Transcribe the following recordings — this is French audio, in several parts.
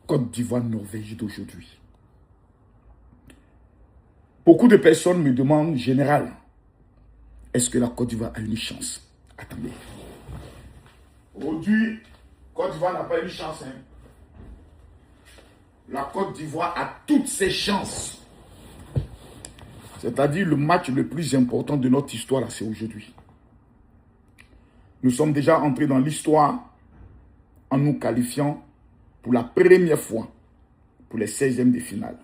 Côte d'Ivoire-Norvège d'aujourd'hui. Beaucoup de personnes me demandent, général, est-ce que la Côte d'Ivoire a une chance? Attendez. Aujourd'hui, Côte d'Ivoire n'a pas une chance. Hein. La Côte d'Ivoire a toutes ses chances. C'est-à-dire le match le plus important de notre histoire, c'est aujourd'hui. Nous sommes déjà entrés dans l'histoire en nous qualifiant pour la première fois pour les 16e de finale.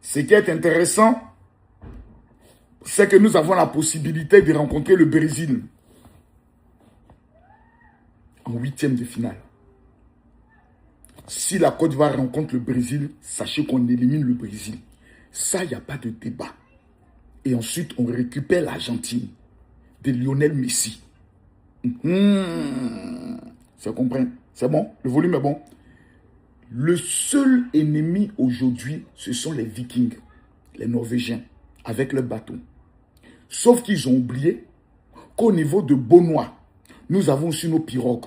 Ce qui est intéressant, c'est que nous avons la possibilité de rencontrer le Brésil en 8e de finale. Si la Côte d'Ivoire rencontre le Brésil, sachez qu'on élimine le Brésil. Ça, il n'y a pas de débat. Et ensuite, on récupère l'Argentine de Lionel Messi. Ça comprend? C'est bon? Le volume est bon? Le seul ennemi aujourd'hui, ce sont les Vikings, les Norvégiens, avec leurs bateaux. Sauf qu'ils ont oublié qu'au niveau de Beaunois, nous avons aussi nos pirogues.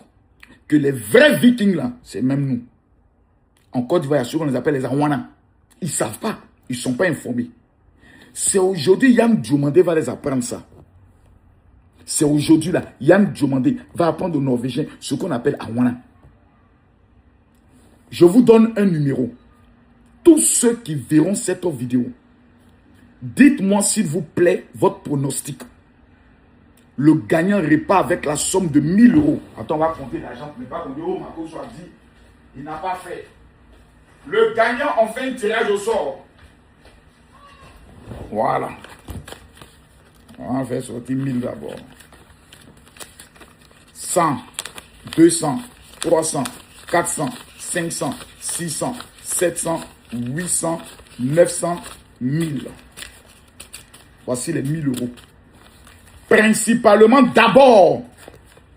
Que les vrais Vikings, là, c'est même nous. En Côte d'Ivoire, il y a ceux qu'on les appelle les Awana. Ils ne savent pas. Ils ne sont pas informés. C'est aujourd'hui, Yann Diomandé va les apprendre ça. C'est aujourd'hui, là, Yann Diomandé va apprendre aux Norvégiens ce qu'on appelle Awana. Je vous donne un numéro. Tous ceux qui verront cette vidéo, dites-moi s'il vous plaît votre pronostic. Le gagnant repart avec la somme de 1000 €. Attends, on va compter l'argent. Mais pas qu'on dit, oh, Marco soit dit, il n'a pas fait. Le gagnant, on fait un tirage au sort. Voilà. On va faire sortir 1000 d'abord. 100, 200, 300, 400, 500, 600, 700, 800, 900, 1000. Voici les 1000 €. Principalement d'abord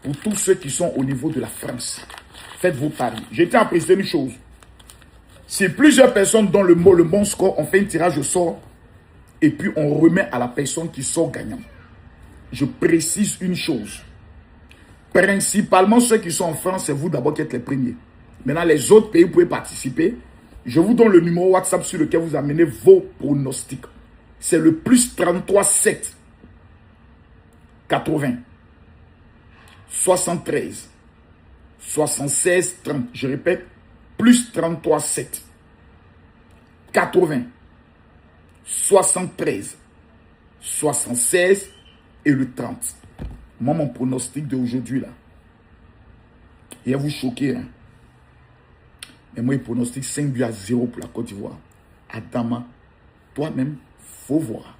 pour tous ceux qui sont au niveau de la France. Faites vos paris. Je tiens à préciser une chose. Si plusieurs personnes donnent le bon score, on fait un tirage au sort et puis on remet à la personne qui sort gagnant. Je précise une chose. Principalement ceux qui sont en France, c'est vous d'abord qui êtes les premiers. Maintenant, les autres pays, vous pouvez participer. Je vous donne le numéro WhatsApp sur lequel vous amenez vos pronostics. C'est le plus 33 7 80 73 76 30. Je répète, plus 33 7 80 73 76 et le 30. Moi, mon pronostic d'aujourd'hui, là, il va vous choquer. Hein? Mais moi, je pronostique 5-0 pour la Côte d'Ivoire. Adama, toi-même, faut voir.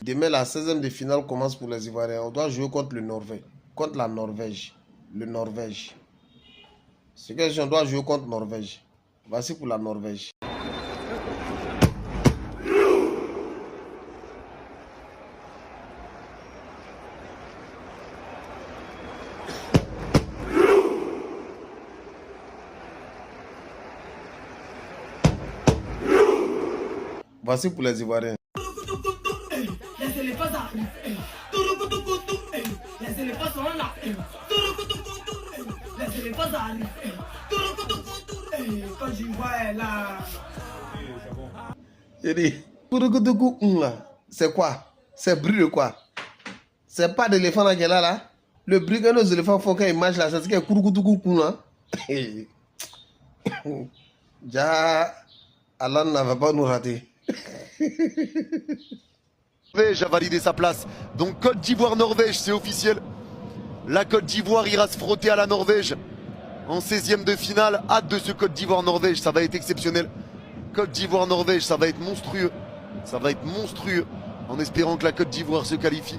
Demain, la 16e de finale commence pour les Ivoiriens. On doit jouer contre le Norvège. Contre la Norvège. Le Norvège. C'est que on doit jouer contre Norvège. Voici pour la Norvège. Voici pour les Ivoiriens. Les éléphants arrivent. Les éléphants sont là. Les éléphants arrivent. Quand j'y vois là. J'ai dit, c'est quoi? C'est bruit de quoi? C'est pas d'éléphant là qui est là. Le bruit que nos éléphants font quand ils mangent là, c'est ce qui est coucou là. Ja. Allah n'avait pas nous rater. Norvège a validé sa place. Donc Côte d'Ivoire-Norvège, c'est officiel. La Côte d'Ivoire ira se frotter à la Norvège en 16e de finale. Hâte de ce Côte d'Ivoire-Norvège, ça va être exceptionnel. Côte d'Ivoire-Norvège, ça va être monstrueux. Ça va être monstrueux. En espérant que la Côte d'Ivoire se qualifie.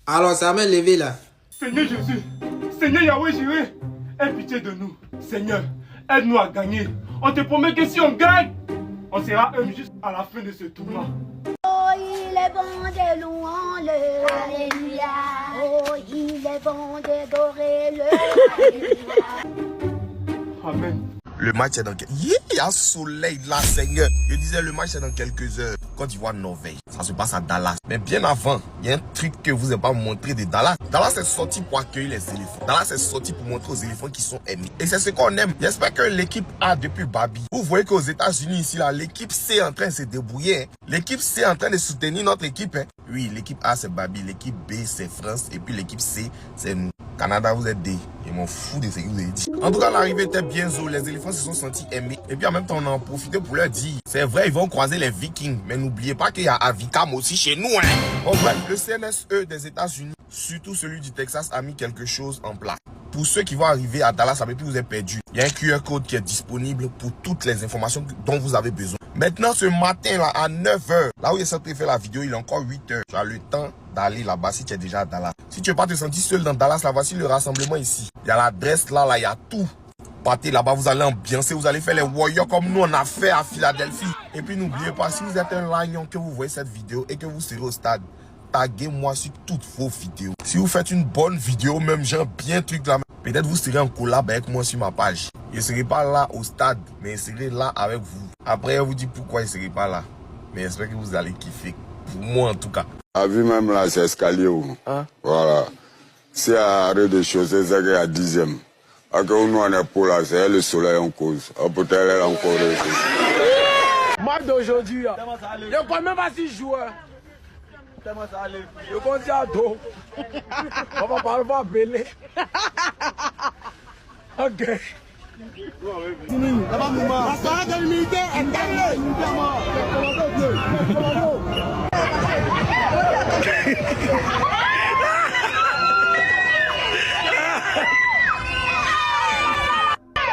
Alors ça m'a levé là. Seigneur Jésus, Seigneur Yahweh Jireh, aie pitié de nous. Seigneur, aide-nous à gagner. On te promet que si on gagne, on sera un juste à la fin de ce tournoi. Oh, il est bon de louer-le. Alléluia. Oh, il est bon d'adorer-le. Alléluia. Amen. Le match est dans quelques... Il y a soleil là, Seigneur. Je disais, le match est dans quelques heures. Côte d'Ivoire, Norvège. Ça se passe à Dallas. Mais bien avant, il y a un truc que vous n'avez pas montré de Dallas. Dallas est sorti pour accueillir les éléphants. Dallas est sorti pour montrer aux éléphants qu'ils sont aimés. Et c'est ce qu'on aime. J'espère que l'équipe A depuis Babi. Vous voyez qu'aux États-Unis ici, là, l'équipe C est en train de se débrouiller. Hein. L'équipe C est en train de soutenir notre équipe. Hein. Oui, l'équipe A c'est Babi. L'équipe B c'est France. Et puis l'équipe C c'est nous. Canada, vous êtes des. Je m'en fous de ce que vous avez dit. En tout cas, l'arrivée était bien zo. Les éléphants se sont sentis aimés. Et puis en même temps, on a en profité pour leur dire. C'est vrai, ils vont croiser les Vikings. Mais n'oubliez pas qu'il y a Avikam aussi chez nous. Hein. Bon, bref, le CNSE des États-Unis, surtout celui du Texas, a mis quelque chose en place. Pour ceux qui vont arriver à Dallas, avec qui vous êtes perdu, il y a un QR code qui est disponible pour toutes les informations dont vous avez besoin. Maintenant, ce matin, là, à 9h, là où il est censé faire la vidéo, il est encore 8h. Tu as le temps d'aller là-bas si tu es déjà à Dallas. Si tu ne veux pas te sentir seul dans Dallas, là, voici le rassemblement ici. Il y a l'adresse là, il y a tout. Partez là-bas, vous allez ambiancer, vous allez faire les Warriors comme nous on a fait à Philadelphie. Et puis n'oubliez pas, si vous êtes un Lion que vous voyez cette vidéo et que vous serez au stade, taguez-moi sur toutes vos vidéos. Si vous faites une bonne vidéo, même genre bien truc là, peut-être vous serez en collab avec moi sur ma page. Je ne serai pas là au stade, mais je serai là avec vous. Après, je vous dis pourquoi je ne serai pas là. Mais j'espère que vous allez kiffer. Pour moi en tout cas. La vie même là, c'est escalier. Hein? Voilà. C'est à rez-de-chaussée, c'est qu'il y a 10e. Quand nous on est pour là, c'est le soleil en cause. Peut-être elle est encore Match d'aujourd'hui, il n'y a pas même pas 6 joueurs. Je compte à dos. On va pas le Belé. Ok.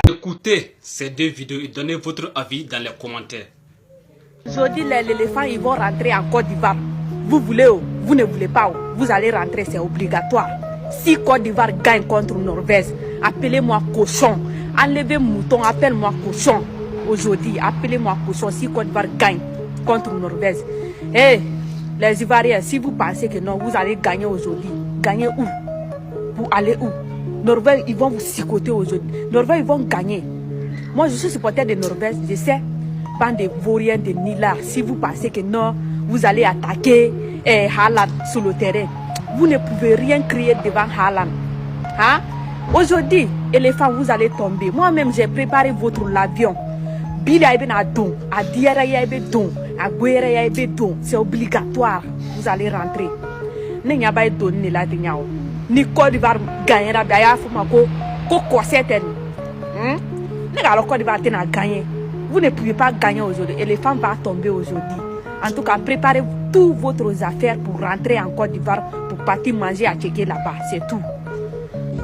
Écoutez ces deux vidéos et donnez votre avis dans les commentaires. Aujourd'hui, les éléphants ils vont rentrer en Côte d'Ivoire. Vous voulez ou vous ne voulez pas, vous allez rentrer, c'est obligatoire. Si Côte d'Ivoire gagne contre Norvège, appelez-moi cochon. Enlevez mouton, appelle-moi cochon. Aujourd'hui, appelez-moi cochon si Côte d'Ivoire gagne contre Norvège. Eh, les Ivoiriens, si vous pensez que non, vous allez gagner aujourd'hui, gagnez où? Pour aller où? Norvège, ils vont vous sicoter aujourd'hui. Norvège, ils vont gagner. Moi, je suis supporter de Norvège, je sais. Bande de vauriens, de nilards. Si vous pensez que non, vous allez attaquer Haaland sur le terrain. Vous ne pouvez rien crier devant Haaland. Hein? Aujourd'hui, éléphant, vous allez tomber. Moi-même, j'ai préparé votre l'avion. C'est obligatoire. Vous allez rentrer. Ni Côte d'Ivoire gagnera, Côte d'Ivoire a gagné. Vous ne pouvez pas gagner aujourd'hui. Éléphant va tomber aujourd'hui. En tout cas, préparez toutes vos affaires pour rentrer en Côte d'Ivoire pour partir manger à checker là-bas. C'est tout.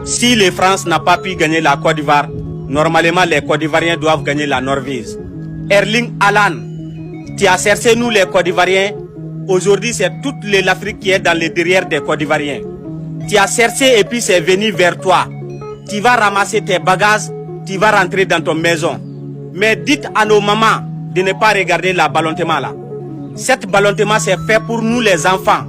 Si la France n'a pas pu gagner la Côte d'Ivoire, normalement les Côte d'Ivoiriens doivent gagner la Norvège. Erling Haaland, tu as cherché nous les Côte d'Ivoiriens. Aujourd'hui, c'est toute l'Afrique qui est dans le derrière des Côte d'Ivoiriens. Tu as cherché et puis c'est venu vers toi. Tu vas ramasser tes bagages, tu vas rentrer dans ton maison. Mais dites à nos mamans de ne pas regarder la ballonnement là. Cette ballonnement c'est fait pour nous les enfants.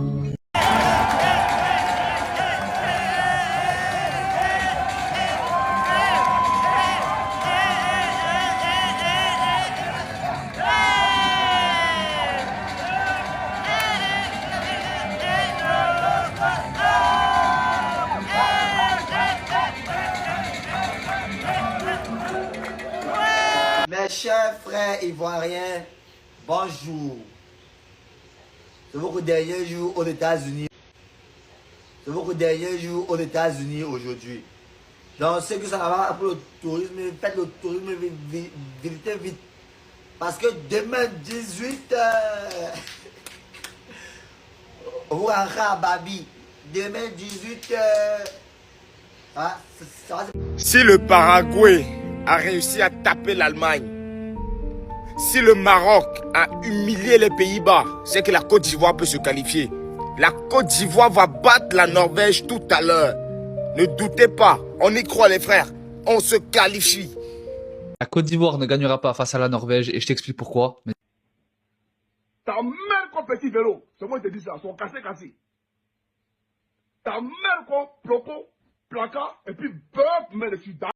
Mes chers frères ivoiriens, bonjour. C'est votre dernier jour aux États-Unis. C'est votre dernier jour aux États-Unis aujourd'hui. Donc, ceux que ça va pour le tourisme, faites le tourisme, visitez vite. Parce que demain 18h, vous rentrez à Babi. Demain 18h. Si le Paraguay a réussi à taper l'Allemagne, si le Maroc a humilié les Pays-Bas, c'est que la Côte d'Ivoire peut se qualifier. La Côte d'Ivoire va battre la Norvège tout à l'heure. Ne doutez pas, on y croit les frères. On se qualifie. La Côte d'Ivoire ne gagnera pas face à la Norvège et je t'explique pourquoi. Mais... Ta mère comme petit vélo, c'est moi qui te dis ça, sont cassés. Ta mère comme placo, placard, et puis bœuf, mais je suis